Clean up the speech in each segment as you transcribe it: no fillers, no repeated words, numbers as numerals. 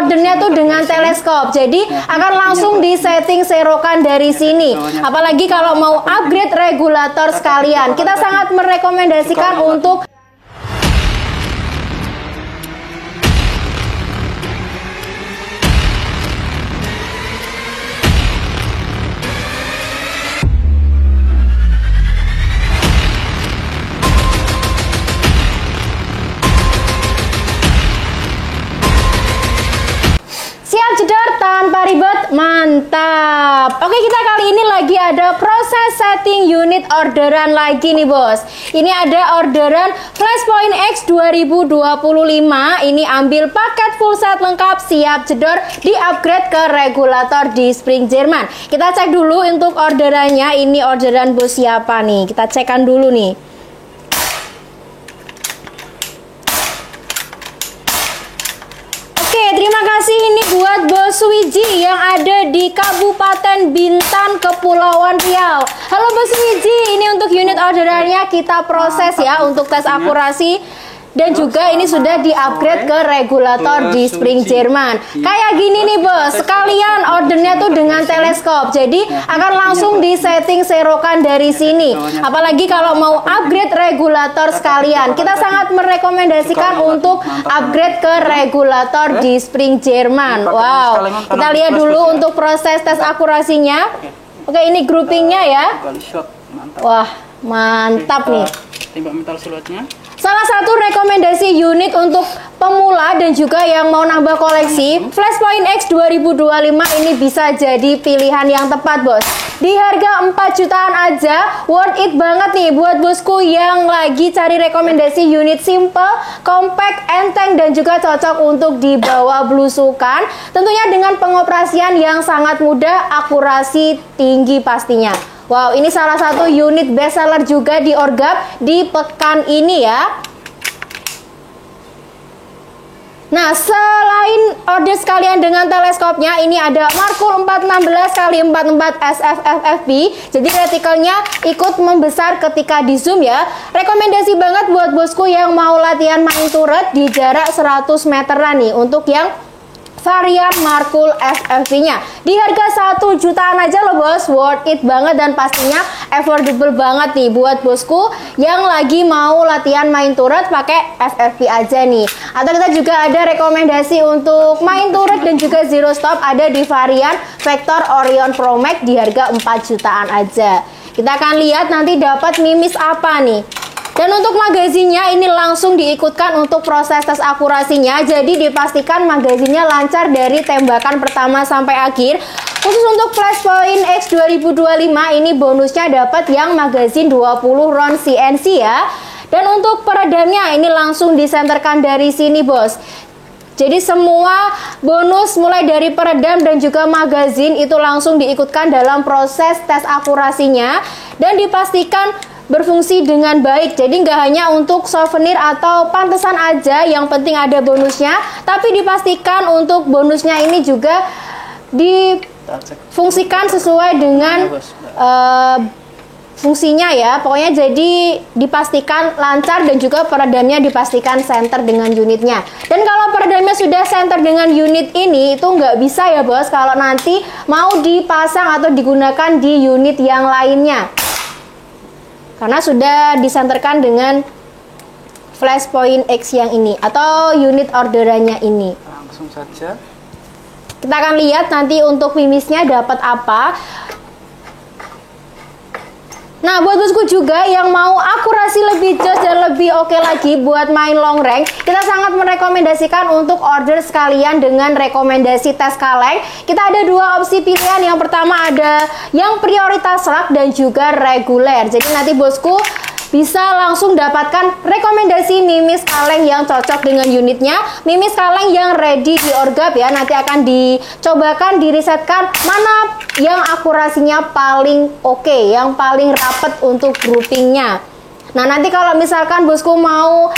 ordernya tuh dengan teleskop, jadi akan langsung disetting serokan dari sini. Apalagi kalau mau upgrade regulator sekalian, kita sangat merekomendasikan untuk siap jedor tanpa ribet, mantap. Oke, kita kali ini lagi ada proses setting unit orderan lagi nih bos. Ini ada orderan Flashpoint X 2025. Ini ambil paket full set lengkap, siap jedor, di upgrade ke regulator di spring Jerman. Kita cek dulu untuk orderannya. Ini orderan bos siapa nih, kita cekkan dulu nih. Terima kasih ini buat Bos Wiji yang ada di Kabupaten Bintan, Kepulauan Riau. Halo Bos Wiji, ini untuk unit orderannya kita proses ya untuk tes akurasi. Dan juga ini sudah di-upgrade ke regulator di spring Jerman. Kayak gini nih bos, sekalian ordernya tuh dengan teleskop, jadi akan langsung disetting serokan dari sini. Apalagi kalau mau upgrade regulator sekalian, kita sangat merekomendasikan untuk upgrade ke regulator di spring Jerman. Wow, kita lihat dulu untuk proses tes akurasinya. Oke, ini groupingnya ya. Wah, mantap nih. Tembak metal siluetnya. Salah satu rekomendasi unit untuk pemula dan juga yang mau nambah koleksi, Flashpoint X 2025 ini bisa jadi pilihan yang tepat bos. Di harga 4 jutaan aja, worth it banget nih buat bosku yang lagi cari rekomendasi unit simple, compact, enteng, dan juga cocok untuk dibawa belusukan. Tentunya dengan pengoperasian yang sangat mudah, akurasi tinggi pastinya. Wow, ini salah satu unit bestseller juga di Orgap di pekan ini ya. Nah, selain order sekalian dengan teleskopnya, ini ada Markul 416x44 SFFFB. Jadi retikelnya ikut membesar ketika di zoom ya. Rekomendasi banget buat bosku yang mau latihan main turret di jarak 100 meteran nih untuk yang varian Markul FFV-nya. Di harga 1 jutaan aja loh bos, worth it banget dan pastinya affordable banget nih buat bosku yang lagi mau latihan main turret pakai FFV aja nih. Atau kita juga ada rekomendasi untuk main turret dan juga zero stop, ada di varian Vector Orion Pro Max di harga 4 jutaan aja. Kita akan lihat nanti dapat mimis apa nih. Dan untuk magazinnya ini langsung diikutkan untuk proses tes akurasinya. Jadi dipastikan magazinnya lancar dari tembakan pertama sampai akhir. Khusus untuk Flashpoint X 2025 ini bonusnya dapat yang magazin 20 round CNC ya. Dan untuk peredamnya ini langsung disenterkan dari sini bos. Jadi semua bonus mulai dari peredam dan juga magazin itu langsung diikutkan dalam proses tes akurasinya. Dan dipastikan berfungsi dengan baik, jadi nggak hanya untuk souvenir atau pantesan aja yang penting ada bonusnya, tapi dipastikan untuk bonusnya ini juga difungsikan sesuai dengan fungsinya ya. Pokoknya jadi dipastikan lancar dan juga peredamnya dipastikan center dengan unitnya. Dan kalau peredamnya sudah center dengan unit ini, itu nggak bisa ya bos kalau nanti mau dipasang atau digunakan di unit yang lainnya, karena sudah disenterkan dengan Flashpoint X yang ini atau unit orderannya ini. Langsung saja kita akan lihat nanti untuk mimisnya dapat apa. Nah, buat bosku juga yang mau akurasi lebih jos dan lebih oke lagi buat main long range, kita sangat merekomendasikan untuk order sekalian dengan rekomendasi tes kaleng. Kita ada dua opsi pilihan. Yang pertama ada yang prioritas rak dan juga reguler. Jadi nanti bosku bisa langsung dapatkan rekomendasi mimis kaleng yang cocok dengan unitnya. Mimis kaleng yang ready di Orgap ya, nanti akan dicobakan, dirisetkan mana yang akurasinya paling oke, yang paling rapet untuk groupingnya. Nah, nanti kalau misalkan bosku mau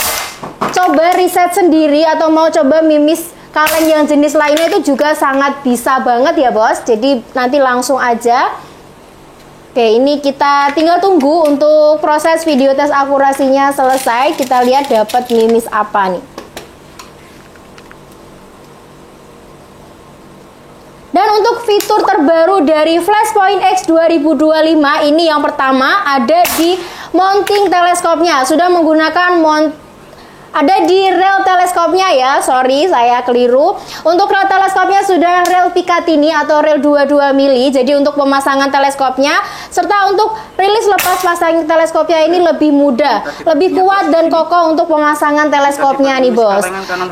coba riset sendiri atau mau coba mimis kaleng yang jenis lainnya, itu juga sangat bisa banget ya bos. Jadi nanti langsung aja. Oke, ini kita tinggal tunggu untuk proses video tes akurasinya selesai. Kita lihat dapat mimis apa nih. Untuk fitur terbaru dari Flashpoint X 2025 ini yang pertama ada di mounting teleskopnya. Sudah menggunakan ada di rel teleskopnya ya, sorry saya keliru. Untuk rel teleskopnya sudah rel Picatinny atau rel 22 mili. Jadi untuk pemasangan teleskopnya serta untuk rilis lepas pasang teleskopnya ini lebih mudah, lebih kuat dan kokoh untuk pemasangan teleskopnya nih bos.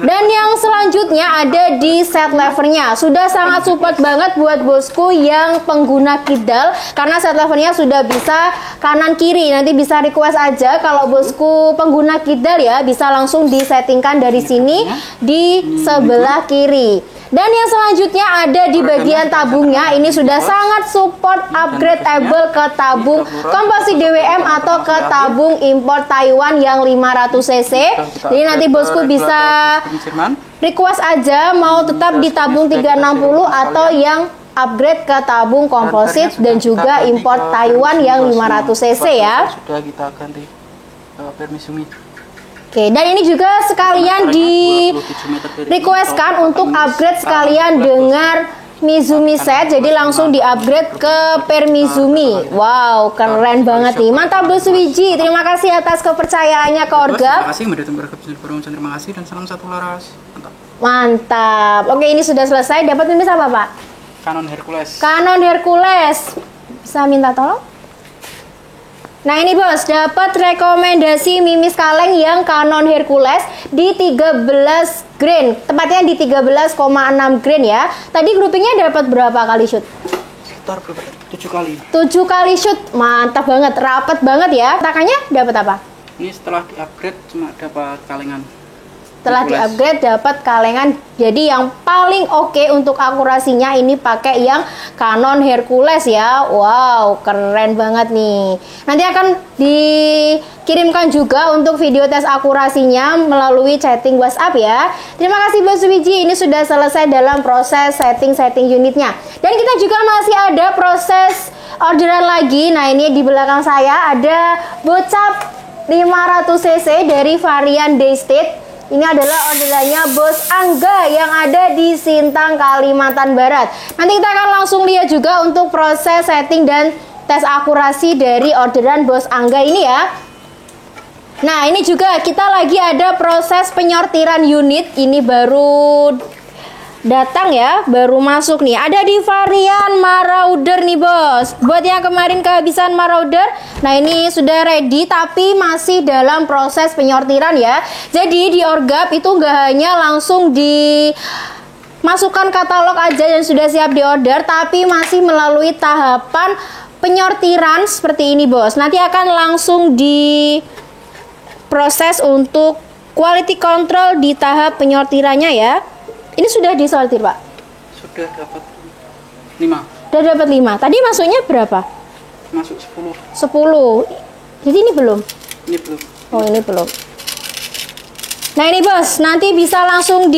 Dan yang selanjutnya ada di set levernya. Sudah sangat support banget buat bosku yang pengguna kidal, karena set levernya sudah bisa kanan kiri. Nanti bisa request aja kalau bosku pengguna kidal ya, bisa langsung disettingkan dari sini di sebelah kiri. Dan yang selanjutnya ada di bagian tabungnya. Ini sudah sangat support upgradeable ke tabung komposit DWM atau ke tabung import Taiwan yang 500 cc. Jadi nanti bosku bisa request aja mau tetap di tabung 360 atau yang upgrade ke tabung komposit dan juga import Taiwan yang 500 cc ya. Sudah kita ganti permisumi. Oke, dan ini juga sekalian di requestkan untuk upgrade sekalian dengan Mizumi set, jadi langsung di upgrade ke Permizumi. Wow, keren banget nih. Mantap Bos Wiji, terima kasih atas kepercayaannya ke Orgap. Terima kasih Mbak Datum Orgap terima kasih dan salam satu laras. Mantap. Mantap. Oke, ini sudah selesai. Dapat mimis apa Pak? Canon Hercules. Canon Hercules. Bisa minta tolong? Nah ini bos, dapat rekomendasi mimis kaleng yang Canon Hercules di 13 grain, tepatnya di 13,6 grain ya. Tadi groupingnya dapat berapa kali shoot? Sekitar 7 kali. 7 kali shoot, mantap banget, rapet banget ya. Takannya dapat apa? Ini setelah di-upgrade cuma dapat kalengan. Setelah di-upgrade dapat kalengan. Jadi yang paling oke untuk akurasinya ini pakai yang Canon Hercules ya. Wow, keren banget nih. Nanti akan dikirimkan juga untuk video tes akurasinya melalui chatting WhatsApp ya. Terima kasih Bos Wiji, ini sudah selesai dalam proses setting unitnya. Dan kita juga masih ada proses orderan lagi. Nah, ini di belakang saya ada bocap 500 cc dari varian Daystate. Ini adalah orderannya Bos Angga yang ada di Sintang, Kalimantan Barat. Nanti kita akan langsung lihat juga untuk proses setting dan tes akurasi dari orderan Bos Angga ini ya. Nah, ini juga kita lagi ada proses penyortiran unit. Ini baru datang ya, baru masuk nih. Ada di varian Marauder nih bos. Buat yang kemarin kehabisan Marauder, nah ini sudah ready tapi masih dalam proses penyortiran ya. Jadi di Orgap itu nggak hanya langsung dimasukkan katalog aja dan sudah siap di order, tapi masih melalui tahapan penyortiran seperti ini bos. Nanti akan langsung diproses untuk quality control di tahap penyortirannya ya. Ini sudah disortir Pak? Sudah dapat 5. Sudah dapat 5. Tadi masuknya berapa? Masuk 10. 10. Jadi ini belum? Ini belum. Oh ini belum. Nah ini bos, nanti bisa langsung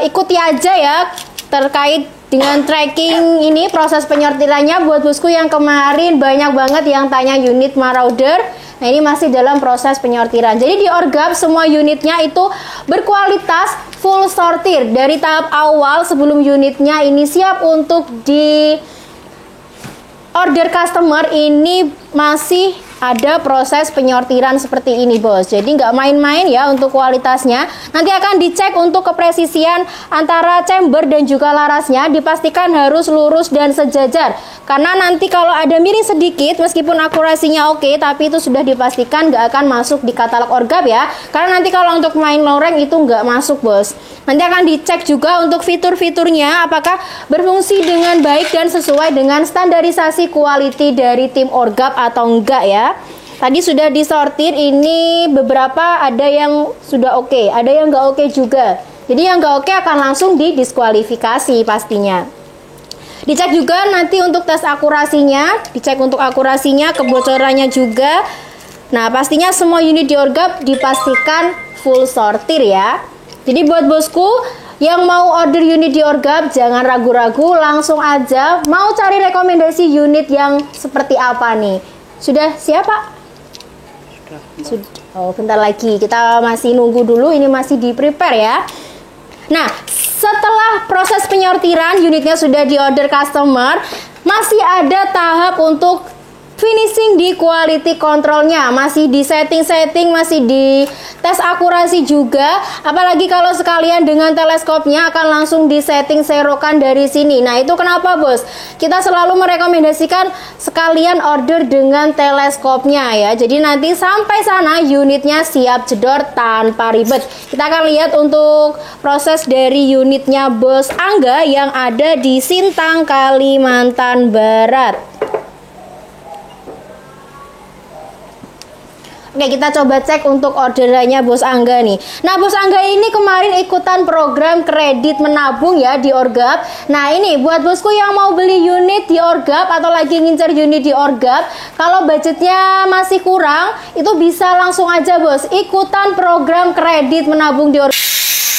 ikuti aja ya terkait dengan tracking ini proses penyortirannya. Buat bosku yang kemarin banyak banget yang tanya unit Marauder. Nah ini masih dalam proses penyortiran. Jadi di Orgap semua unitnya itu berkualitas full sortir. Dari tahap awal sebelum unitnya ini siap untuk di order customer, ini masih ada proses penyortiran seperti ini bos. Jadi nggak main-main ya untuk kualitasnya. Nanti akan dicek untuk kepresisian antara chamber dan juga larasnya, dipastikan harus lurus dan sejajar. Karena nanti kalau ada miring sedikit, meskipun akurasinya oke, tapi itu sudah dipastikan nggak akan masuk di katalog Orgap ya. Karena nanti kalau untuk main loreng itu nggak masuk bos. Nanti akan dicek juga untuk fitur-fiturnya apakah berfungsi dengan baik dan sesuai dengan standarisasi quality dari tim Orgap atau enggak ya. Tadi sudah disortir, ini beberapa ada yang sudah oke, ada yang nggak oke juga. Jadi yang nggak oke akan langsung didiskualifikasi pastinya. Dicek juga nanti untuk tes akurasinya, dicek untuk akurasinya, kebocorannya juga. Nah pastinya semua unit di Orgap dipastikan full sortir ya. Jadi buat bosku yang mau order unit di Orgap, jangan ragu-ragu, langsung aja. Mau cari rekomendasi unit yang seperti apa nih? Sudah siap Pak? Sudah. Oh bentar lagi, kita masih nunggu dulu, ini masih di prepare ya. Nah setelah proses penyortiran unitnya sudah diorder customer, masih ada tahap untuk finishing di quality controlnya, masih di setting-setting, masih di tes akurasi juga. Apalagi kalau sekalian dengan teleskopnya akan langsung di setting serokan dari sini. Nah itu kenapa bos, kita selalu merekomendasikan sekalian order dengan teleskopnya ya. Jadi nanti sampai sana unitnya siap jedor tanpa ribet. Kita akan lihat untuk proses dari unitnya Bos Angga yang ada di Sintang, Kalimantan Barat. Oke, kita coba cek untuk orderannya Bos Angga nih. Nah, Bos Angga ini kemarin ikutan program kredit menabung ya di Orgap. Nah, ini buat bosku yang mau beli unit di Orgap atau lagi ngincer unit di Orgap, kalau budgetnya masih kurang, itu bisa langsung aja bos ikutan program kredit menabung di Orgap.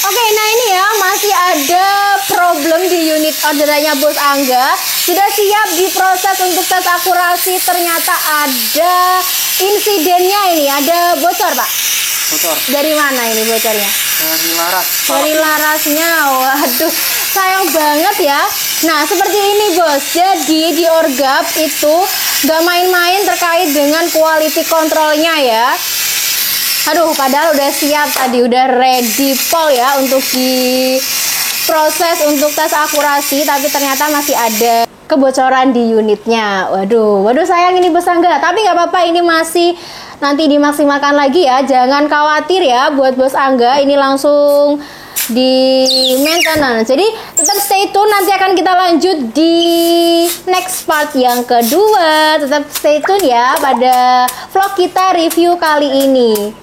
Oke, nah ini ya masih ada problem di unit orderannya Bos Angga. Sudah siap diproses untuk tes akurasi, ternyata ada insidennya ini, ada bocor Pak. Bocor. Dari mana ini bocornya? Dari laras. Dari larasnya, waduh sayang banget ya. Nah seperti ini bos, jadi di Orgap itu gak main-main terkait dengan quality controlnya ya. Aduh, padahal udah siap tadi, udah ready pol ya untuk diproses untuk tes akurasi, tapi ternyata masih ada kebocoran di unitnya. Waduh sayang ini Bos Angga, tapi nggak apa-apa, ini masih nanti dimaksimalkan lagi ya. Jangan khawatir ya buat Bos Angga, ini langsung di maintenance. Jadi tetap stay tune, nanti akan kita lanjut di next part yang kedua. Tetap stay tune ya pada vlog kita review kali ini.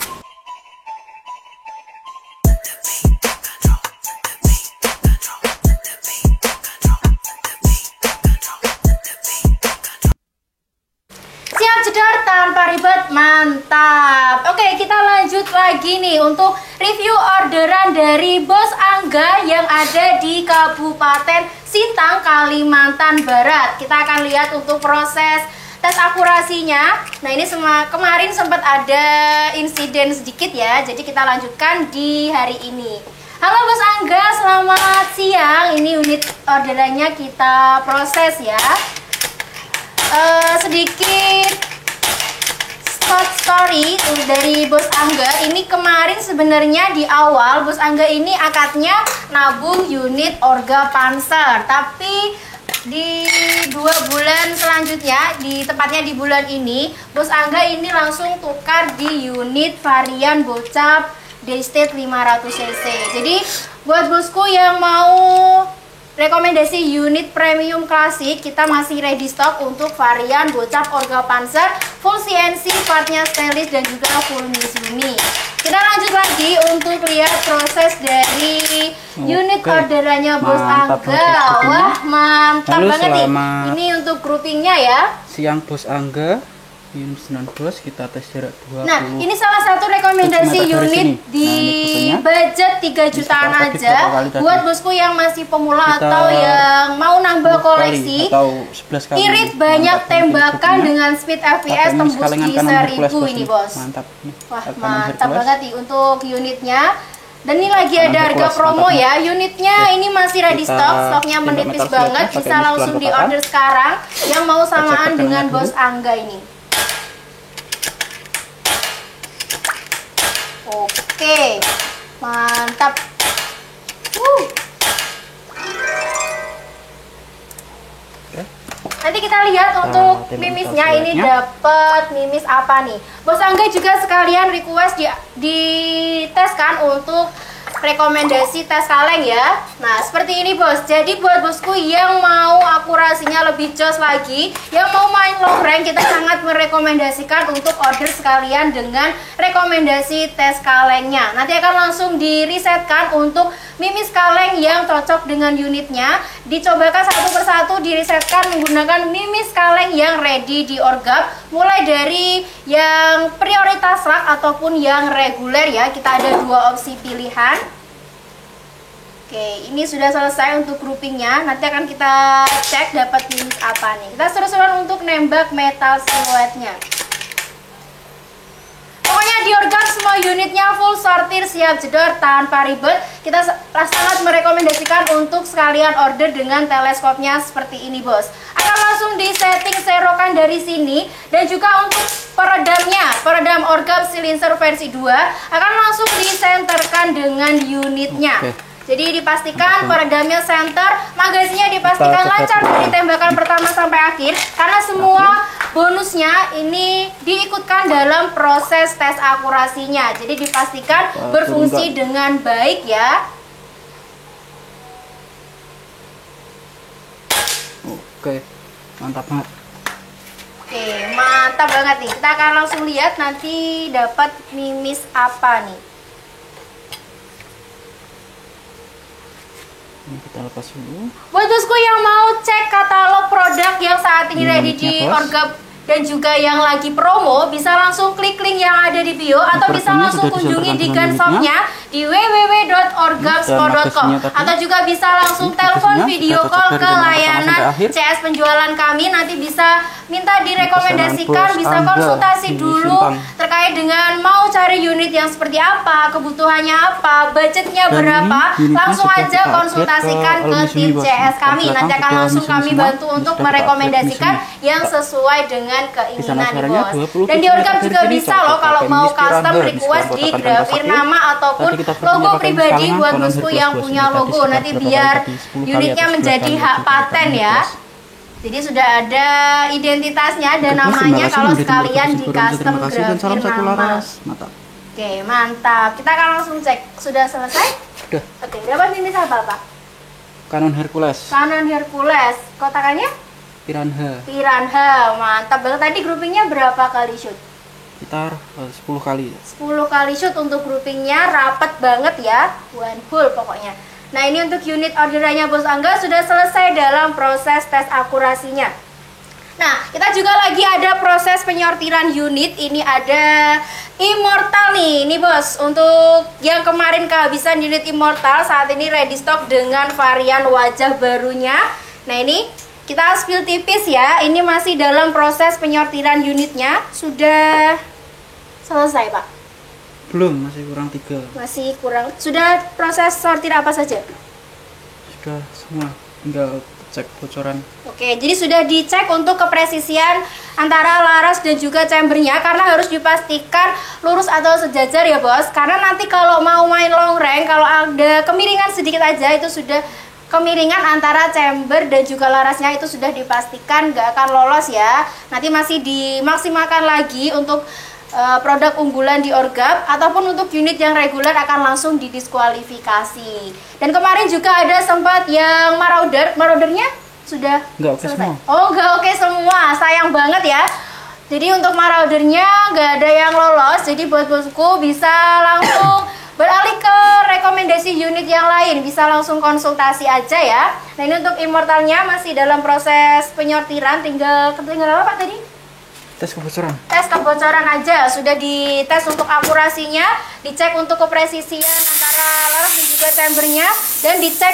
Jedor tanpa ribet, mantap. Oke, kita lanjut lagi nih untuk review orderan dari Bos Angga yang ada di Kabupaten Sintang, Kalimantan Barat. Kita akan lihat untuk proses tes akurasinya. Nah ini kemarin sempat ada insiden sedikit ya, jadi kita lanjutkan di hari ini. Halo Bos Angga, selamat siang. Ini unit orderannya kita proses ya. Sedikit short story dari Bos Angga. Ini kemarin sebenarnya di awal Bos Angga ini akadnya nabung unit Orga Panser, tapi di 2 bulan selanjutnya, tepatnya di bulan ini, Bos Angga ini langsung tukar di unit varian Bocap Daystate 500 cc. Jadi buat bosku yang mau rekomendasi unit premium klasik, kita masih ready stock untuk varian Bocap Orga Panser, full CNC, partnya stainless dan juga full Mizumi. Kita lanjut lagi untuk lihat proses dari unit orderannya Bos Angga. Wah mantap banget nih. Ini untuk groupingnya ya. Siang Bos Angga, unit 19 kita tes jarak 20. Nah ini salah satu rekomendasi unit di budget 3 jutaan aja buat bosku yang masih pemula atau yang mau nambah koleksi. Irit banyak tembakan dengan speed FPS tembus di 1000 ini bos. Mantap. Wah mantap banget nih untuk unitnya. Dan ini lagi ada harga promo ya. Unitnya ini masih ready stock, stoknya menipis banget, bisa langsung di order sekarang yang mau samaan dengan Bos Angga ini. Oke, mantap. Nanti kita lihat untuk mimisnya ini dapat mimis apa nih. Bos Angga juga sekalian request diteskan untuk rekomendasi tes kaleng ya. Nah seperti ini bos, jadi buat bosku yang mau akurasinya lebih jos lagi, yang mau main long range, kita sangat merekomendasikan untuk order sekalian dengan rekomendasi tes kalengnya. Nanti akan langsung diresetkan untuk mimis kaleng yang cocok dengan unitnya, dicobakan satu persatu, diresetkan menggunakan mimis kaleng yang ready di Orgap, mulai dari yang prioritas rak ataupun yang reguler ya. Kita ada 2 opsi pilihan. Oke, ini sudah selesai untuk groupingnya. Nanti akan kita cek dapat mimis apa nih. Kita seru-seruan untuk nembak metal siluetnya. Pokoknya di Orgap semua semua unitnya full sortir, siap jedor tanpa ribet. Kita sangat merekomendasikan untuk sekalian order dengan teleskopnya seperti ini, bos. Akan langsung disetting serokan dari sini, dan juga untuk peredam orgap silencer versi 2 akan langsung disenterkan dengan unitnya. Jadi dipastikan peredamnya center, magazinnya dipastikan lancar dari tembakan pertama sampai akhir, karena semua bonusnya ini diikutkan dalam proses tes akurasinya. Jadi dipastikan berfungsi dengan baik ya. Oke, mantap banget. Oke, mantap banget nih. Kita akan langsung lihat nanti dapat mimis apa nih. Ini kita lepas dulu. Buat bosku yang mau cek katalog produk yang saat ini ready di Orgap dan juga yang lagi promo, bisa langsung klik link yang ada di bio, atau bisa langsung kunjungi di gunshopnya di www.orgapsport.com, atau juga bisa langsung telepon video call ke layanan CS penjualan kami. Nanti bisa minta direkomendasikan, bisa konsultasi dulu terkait dengan mau cari unit yang seperti apa, kebutuhannya apa, budgetnya berapa. Langsung aja konsultasikan ke tim CS kami. Nanti akan langsung kami bantu untuk merekomendasikan yang sesuai dengan keinginan nih, bos. Dan di Orgap juga bisa loh kalau mau custom request di grafir nama ataupun logo pribadi buat bosku yang punya logo, nanti biar unitnya menjadi hak paten ya. Jadi sudah ada identitasnya dan namanya kalau sekalian di custom grafir nama. Oke, mantap. Kita akan langsung cek. Sudah selesai? Sudah. Oke, dapat mimis apa, Pak? Canon Hercules. Canon Hercules. Kotakannya? Piranha, mantap banget. Tadi groupingnya berapa kali shoot? Sekitar 10 kali. 10 kali shoot untuk groupingnya, rapet banget ya, one full pokoknya. Nah, ini untuk unit orderannya Bos Angga sudah selesai dalam proses tes akurasinya. Nah, kita juga lagi ada proses penyortiran unit. Ini ada Immortal nih, ini bos. Untuk yang kemarin kehabisan unit Immortal, saat ini ready stock dengan varian wajah barunya. Nah, ini kita spill tipis ya, ini masih dalam proses penyortiran unitnya. Sudah selesai, Pak? Belum, masih kurang 3. Masih kurang. Sudah proses sortir apa saja? Sudah semua, tinggal cek bocoran. Oke, jadi sudah dicek untuk kepresisian antara laras dan juga chambernya, karena harus dipastikan lurus atau sejajar ya, bos. Karena nanti kalau mau main long range, kalau ada kemiringan sedikit aja, itu sudah kemiringan antara chamber dan juga larasnya, itu sudah dipastikan nggak akan lolos ya. Nanti masih dimaksimalkan lagi untuk produk unggulan di Orgap, ataupun untuk unit yang reguler akan langsung didiskualifikasi. Dan kemarin juga ada sempat yang maraudernya sudah nggak oke selesai. semua. Oh, nggak oke semua, sayang banget ya. Jadi untuk maraudernya nggak ada yang lolos, jadi buat bosku bisa langsung beralih ke rekomendasi unit yang lain, bisa langsung konsultasi aja ya. Nah, ini untuk Immortalnya masih dalam proses penyortiran, tinggal apa Pak tadi? Tes kebocoran. Tes kebocoran aja, sudah dites untuk akurasinya, dicek untuk kepresisian antara laras dan juga chambernya, dan dicek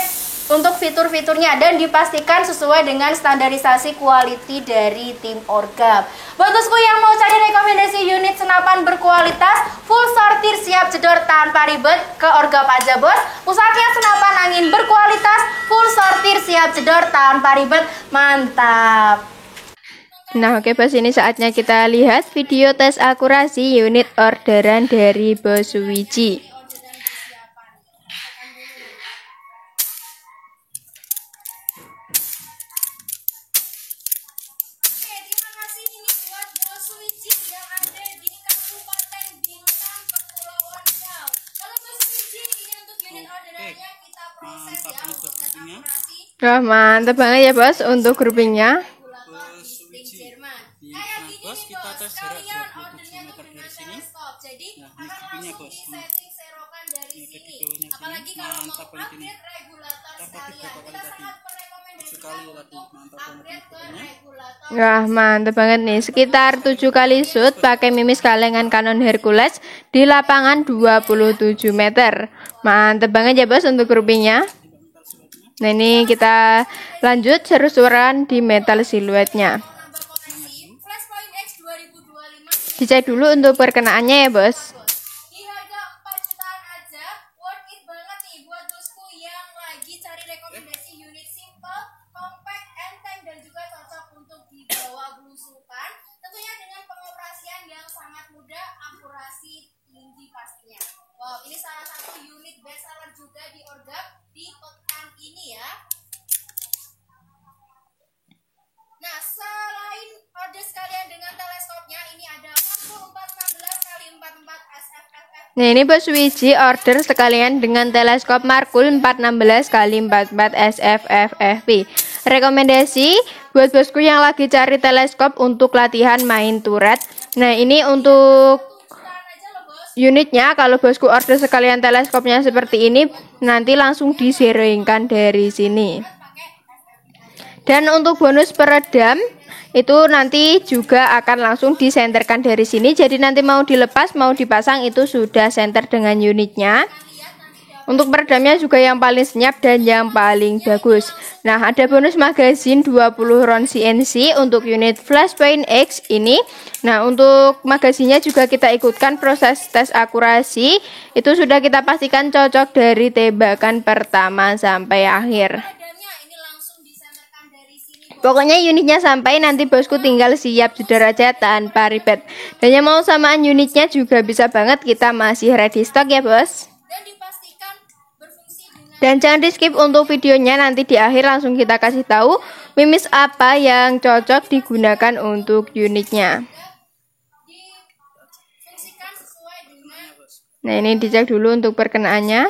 untuk fitur-fiturnya, dan dipastikan sesuai dengan standarisasi quality dari tim Orgap. Buat bosku yang mau cari rekomendasi unit senapan berkualitas, full sortir, siap jedor tanpa ribet, ke Orgap aja bos. Pusatnya senapan angin berkualitas, full sortir, siap jedor tanpa ribet, mantap. Nah, oke bos, ini saatnya kita lihat video tes akurasi unit orderan dari Bos Wiji. Wah, mantap banget ya bos untuk groupingnya. Bos, kita tes jarak 27 meter dari sini. Nah, ini groupingnya bos. Apalagi kalau mau upgrade regulator sekalian. Kita sangat merekomendasikan 7 kali tadi. Mantap banget groupingnya. Wah, mantap banget nih. Sekitar 7 kali shoot pakai mimis kalengan Canon Hercules di lapangan 27 meter. Mantap banget ya bos untuk groupingnya. Nah, ini kita lanjut seru-seruan di metal siluetnya. Dicek dulu untuk perkenaannya ya bos. orgap di pekan ini ya. Nah, selain order sekalian dengan teleskopnya, ini ada Markul 416 kali 44 SFFF. Nah, ini Bos Wiji order sekalian dengan teleskop Markul 416 kali 44 SFFFP. Rekomendasi buat bosku yang lagi cari teleskop untuk latihan main turret. Nah, ini untuk unitnya, kalau bosku order sekalian teleskopnya seperti ini, nanti langsung diseringkan dari sini. Dan untuk bonus peredam itu nanti juga akan langsung disenterkan dari sini. Jadi nanti mau dilepas mau dipasang itu sudah senter dengan unitnya. Untuk peredamnya juga yang paling senyap dan yang paling bagus. Nah, ada bonus magazine 20 round CNC untuk unit Flashpoint X ini. Nah, untuk magazinnya juga kita ikutkan proses tes akurasi. Itu sudah kita pastikan cocok dari tembakan pertama sampai akhir. Pokoknya unitnya sampai, nanti bosku tinggal siap jedor aja tanpa ribet. Dan yang mau samaan unitnya juga bisa banget, kita masih ready stock ya bos. Dan jangan di skip untuk videonya, nanti di akhir langsung kita kasih tahu mimis apa yang cocok digunakan untuk unitnya. Nah, ini dicek dulu untuk perkenaannya.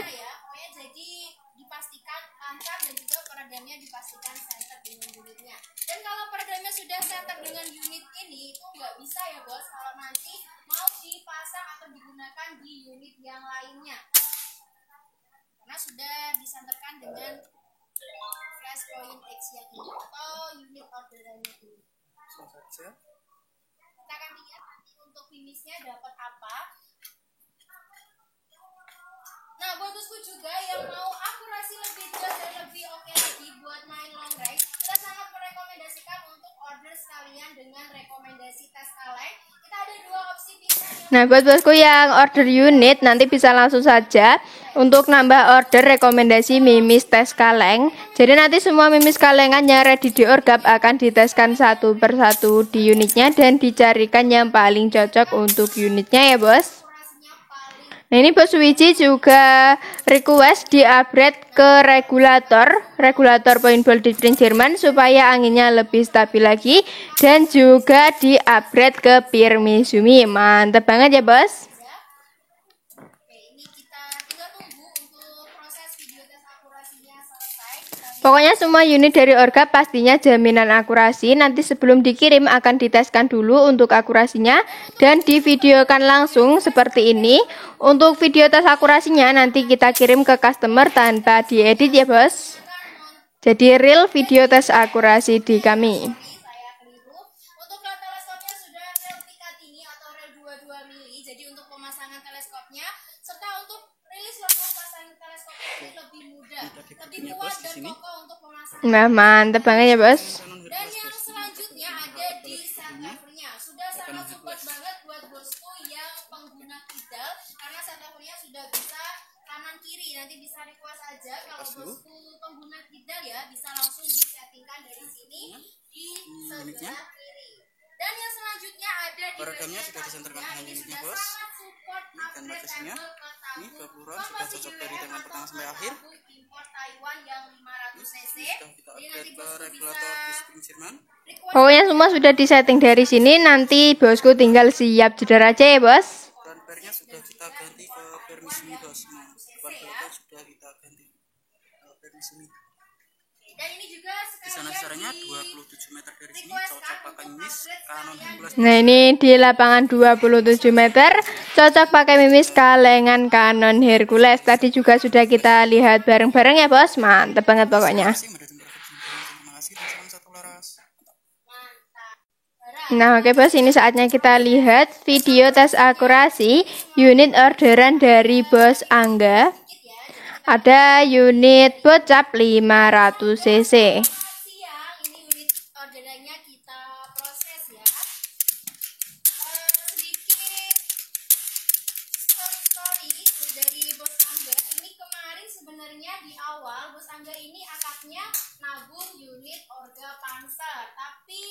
Dan kalau peredamnya sudah center dengan unit ini, itu nggak bisa ya bos kalau nanti mau dipasang atau digunakan di unit yang lainnya, karena sudah disenterkan dengan Flashpoint X yang ini atau unit orderannya ini. Kita akan lihat nanti untuk finisnya dapat apa. Nah, buat bosku juga yang mau akurasi lebih jelas dan lebih oke lagi buat main long range, kita sangat merekomendasikan untuk order sekalian dengan rekomendasi tes kaleng. Kita ada dua opsi pilihan. Nah, buat bosku yang order unit nanti bisa langsung saja untuk nambah order rekomendasi mimis tes kaleng. Jadi nanti semua mimis kalengan yang ready di orgap akan diteskan satu persatu di unitnya dan dicarikan yang paling cocok untuk unitnya ya bos. Nah, ini Bos Wiji juga request di-upgrade ke regulator paintball di Spring Jerman supaya anginnya lebih stabil lagi, dan juga di-upgrade ke Pirmizumi. Mantap banget ya bos. Pokoknya semua unit dari orgap pastinya jaminan akurasi. Nanti sebelum dikirim akan diteskan dulu untuk akurasinya dan divideokan langsung seperti ini. Untuk video tes akurasinya nanti kita kirim ke customer tanpa diedit ya bos. Jadi real video tes akurasi di kami. Untuk teleskopnya sudah rel 3 tinggi atau rel 22 mili. Jadi untuk pemasangan teleskopnya serta untuk rilis lokal pasang teleskopnya ini lebih mudah, lebih kuat dan kokoh untuk pemasangan. Nah, mantap banget ya bos. Dan yang selanjutnya ada di set-levelnya. Sudah sangat support banget buat bosku yang pengguna kidal, karena set-levelnya sudah bisa kanan kiri. Nanti bisa request aja kalau bosku pengguna kidal ya, bisa langsung disettingkan dari sini di sebelah kiri. Dan yang selanjutnya ada di peredamnya sudah disenterkan dengan unitnya bos. Ini dan magazinnya, ini 20 round sudah cocok dari tembakan pertama sampai akhir. Taiwan yang 500 cc. Sudah kita upgrade ke regulator di Spring Jerman. Pokoknya semua sudah disetting dari sini, nanti bosku tinggal siap jedor aja ya bos. Dan pernya sudah kita ganti ke Pirmizumi bos. Nah, depan belakang sudah kita ganti ke Pirmizumi. Dan ini juga Di sana jaraknya 27 meter dari sini, cocok pakai mimis Canon Hercules. Nah, ini di lapangan 27 meter cocok pakai mimis kalengan Canon Hercules. Tadi juga sudah kita lihat bareng-bareng ya bos. Mantap banget pokoknya. Terima kasih dan salam satu laras. Nah, oke bos, ini saatnya kita lihat video tes akurasi unit orderan dari Bos Angga. Ada unit bocap 500 cc. siang ini unit orderannya kita proses ya. Sedikit story dari Bos Angga. Ini kemarin sebenarnya di awal Bos Angga ini akadnya nabung unit Orga Panzer, tapi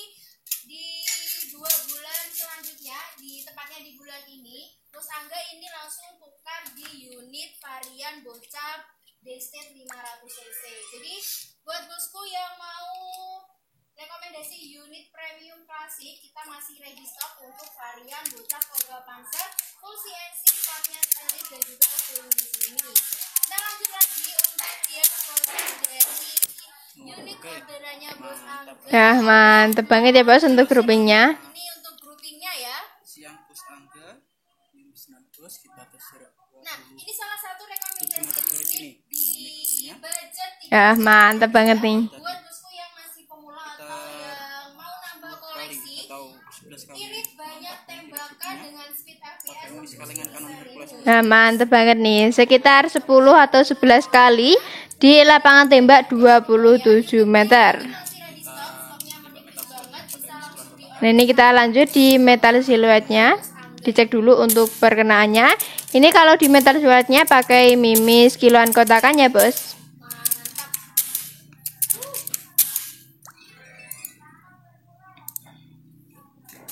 di 2 bulan selanjutnya, tepatnya di bulan ini, Bos Angga ini langsung tukar di unit varian bocap Daystate 500 cc. Jadi buat bosku yang mau rekomendasi unit premium klasik, kita masih ready stock untuk varian bocah Volga Panzer full CNC, platnya stainless dan juga full di sini. Kita lanjut lagi untuk dia proses dari unit orderannya Bos Angga. Ya, mantep banget ya bos untuk groupingnya. Ini untuk groupingnya ya. Siang Bos Angga minus 6 kita terserah. Nah, ini salah satu rekomendasi unit di budget Ya, mantep banget nih. buat bosku yang masih pemula atau yang mau nambah koleksi. atau 11 kali Irit banyak tembakan dengan speed FPS mimis kalengan Canon Hercules. Nah, mantep banget nih. Sekitar 10 atau 11 kali di lapangan tembak 27 meter. masih ready stock, stoknya menipis banget, bisa langsung di Nah, ini kita lanjut di metal siluetnya. Dicek dulu untuk perkenaannya. Ini kalau di metal siluetnya pakai mimis kiloan kotakan ya bos. mantap.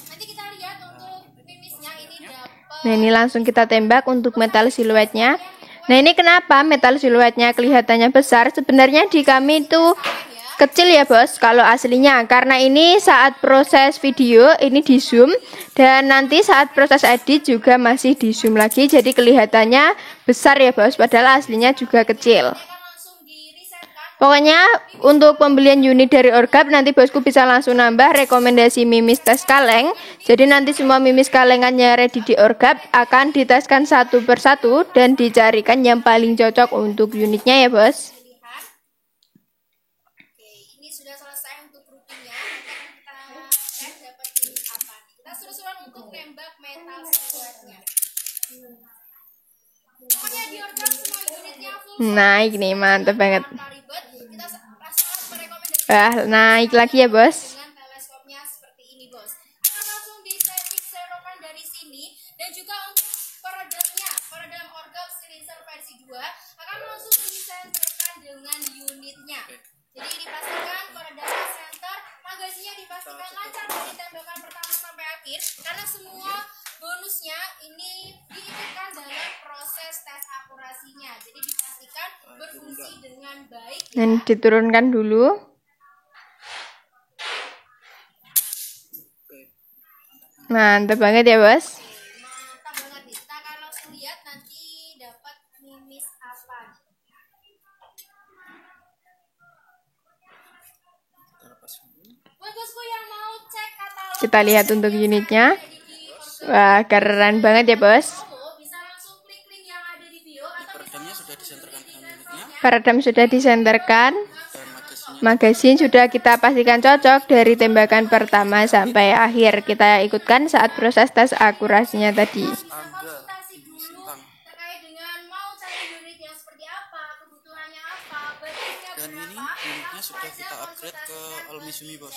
Nanti kita lihat untuk mimisnya ini dapat Nah, ini langsung kita tembak untuk metal siluetnya. Nah, ini kenapa metal siluetnya kelihatannya besar? Sebenarnya di kami itu kecil ya bos kalau aslinya, karena ini saat proses video ini di zoom dan nanti saat proses edit juga masih di zoom lagi, jadi kelihatannya besar ya bos, padahal aslinya juga kecil. akan langsung di resetkan. Pokoknya untuk pembelian unit dari Orgap nanti bosku bisa langsung nambah rekomendasi mimis tes kaleng. Jadi nanti semua mimis kalengannya ready di Orgap akan diteskan satu persatu dan dicarikan yang paling cocok untuk unitnya ya bos. Pilihan. Oke, ini sudah selesai untuk groupingnya. Nanti akan kita cek dapat unit apa nih. Kita seru-seruan untuk nembak metal siluetnya. Pokoknya di order semua unitnya full. Naik nih, mantep banget. Tanpa ribet, kita langsung merekomendasi Naik lagi ya bos. dengan teleskopnya seperti ini bos. Akan langsung di setting serokan dari sini dan juga untuk peredam Orgap Slicer versi 2 akan langsung disenterkan dengan unitnya. Jadi dipastikan peredamnya center, magazinnya dipastikan lancar dari tembakan pertama sampai akhir karena semua bonusnya ini diikutkan dalam proses tes akurasinya. Jadi dipastikan berfungsi dengan baik. Dan diturunkan dulu. Mantap banget ya bos. Mantap banget nih. Kita akan langsung lihat nanti dapat mimis apa nih. Buat bosku yang mau cek katalog Kita lihat untuk unitnya. ada di Wah, keren banget ya bos. Promo, bisa langsung klik link yang ada di bio atau bisa Peredamnya sudah disenterkan dengan unitnya Peredam sudah disenterkan. dan magazinnya Magazin sudah kita pastikan cocok dari tembakan pertama sampai akhir. Kita ikutkan saat proses tes akurasinya tadi. konsultasi dulu terkait dengan mau cari unit yang seperti apa, kebutuhannya apa, budgetnya dan ini berapa. unitnya sudah kita upgrade ke Almizumi bos.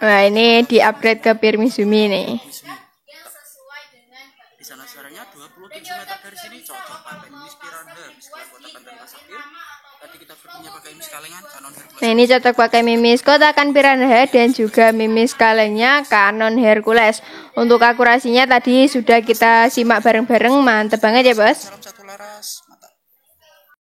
Wah, ini di-upgrade ke Pirmizumi nih. Almizumi. Yang sesuai dengan Di sana jaraknya 27 meter dari sini, cocok pakai mimis Piranha, mimis kotakan dan pasakir. Tadi kita groupingnya pakai mimis kalengan Canon Hercules. Nah, ini cocok pakai mimis kotakan Piranha dan juga mimis kalengnya Canon Hercules. Untuk akurasinya tadi sudah kita simak bareng-bareng, mantep banget ya bos.